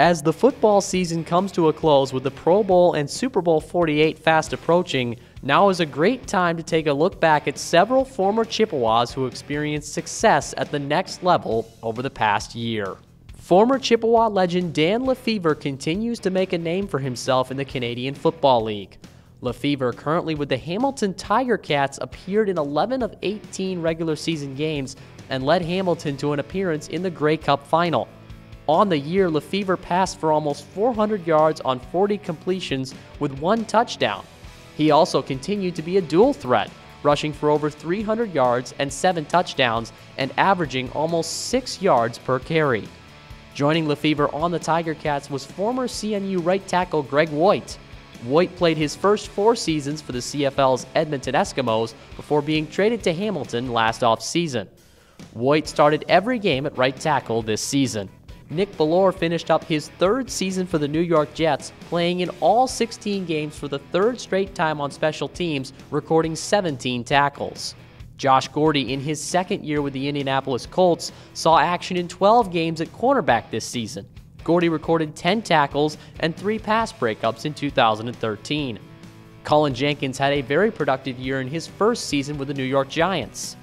As the football season comes to a close with the Pro Bowl and Super Bowl 48 fast approaching, now is a great time to take a look back at several former Chippewas who experienced success at the next level over the past year. Former Chippewa legend Dan Lefevre continues to make a name for himself in the Canadian Football League. Lefevre, currently with the Hamilton Tiger Cats, appeared in 11 of 18 regular season games and led Hamilton to an appearance in the Grey Cup final. On the year, Lefevre passed for almost 400 yards on 40 completions with 1 touchdown. He also continued to be a dual threat, rushing for over 300 yards and 7 touchdowns and averaging almost 6 yards per carry. Joining Lefevre on the Tiger Cats was former CNU right tackle Greg Voigt. Voigt played his first 4 seasons for the CFL's Edmonton Eskimos before being traded to Hamilton last offseason. Voigt started every game at right tackle this season. Nick Bellore finished up his 3rd season for the New York Jets, playing in all 16 games for the 3rd straight time on special teams, recording 17 tackles. Josh Gordy, in his 2nd year with the Indianapolis Colts, saw action in 12 games at cornerback this season. Gordy recorded 10 tackles and 3 pass breakups in 2013. Cullen Jenkins had a very productive year in his 1st season with the New York Giants.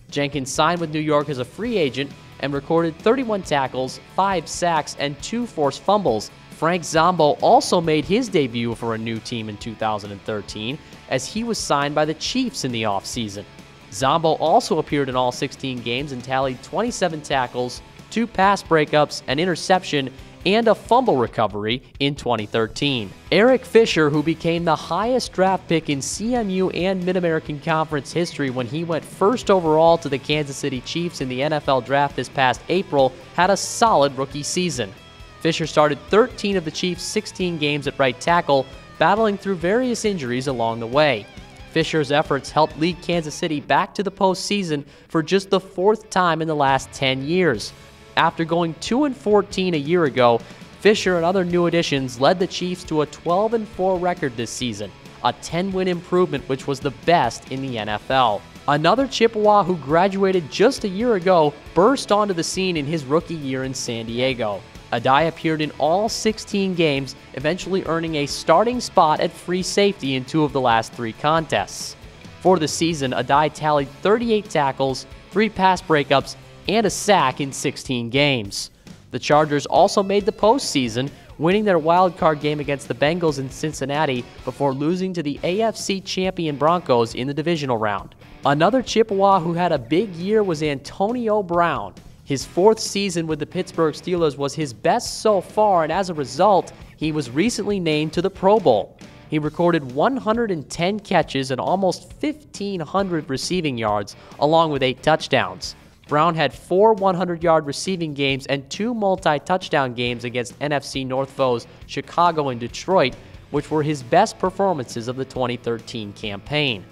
Jenkins signed with New York as a free agent and recorded 31 tackles, 5 sacks, and 2 forced fumbles. Frank Zombo also made his debut for a new team in 2013 as he was signed by the Chiefs in the offseason. Zombo also appeared in all 16 games and tallied 27 tackles, 2 pass breakups, an interception, and a fumble recovery in 2013. Eric Fisher, who became the highest draft pick in CMU and Mid-American Conference history when he went 1st overall to the Kansas City Chiefs in the NFL Draft this past April, had a solid rookie season. Fisher started 13 of the Chiefs' 16 games at right tackle, battling through various injuries along the way. Fisher's efforts helped lead Kansas City back to the postseason for just the 4th time in the last 10 years. After going 2-14 a year ago, Fisher and other new additions led the Chiefs to a 12-4 record this season, a 10-win improvement which was the best in the NFL. Another Chippewa who graduated just a year ago burst onto the scene in his rookie year in San Diego. Adai appeared in all 16 games, eventually earning a starting spot at free safety in 2 of the last 3 contests. For the season, Adai tallied 38 tackles, 3 pass breakups, and a sack in 16 games. The Chargers also made the postseason, winning their wild-card game against the Bengals in Cincinnati before losing to the AFC champion Broncos in the divisional round. Another Chippewa who had a big year was Antonio Brown. His 4th season with the Pittsburgh Steelers was his best so far, and as a result, he was recently named to the Pro Bowl. He recorded 110 catches and almost 1,500 receiving yards, along with 8 touchdowns. Brown had 4 100-yard receiving games and 2 multi-touchdown games against NFC North foes Chicago and Detroit, which were his best performances of the 2013 campaign.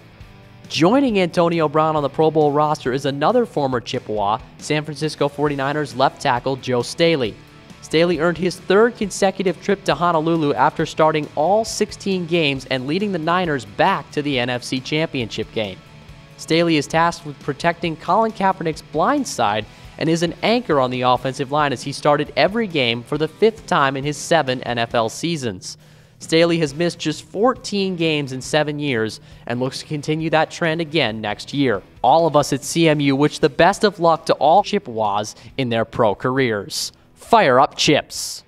Joining Antonio Brown on the Pro Bowl roster is another former Chippewa, San Francisco 49ers left tackle Joe Staley. Staley earned his 3rd consecutive trip to Honolulu after starting all 16 games and leading the Niners back to the NFC Championship game. Staley is tasked with protecting Colin Kaepernick's blind side and is an anchor on the offensive line as he started every game for the 5th time in his 7 NFL seasons. Staley has missed just 14 games in 7 years and looks to continue that trend again next year. All of us at CMU wish the best of luck to all Chippewas in their pro careers. Fire up, Chips!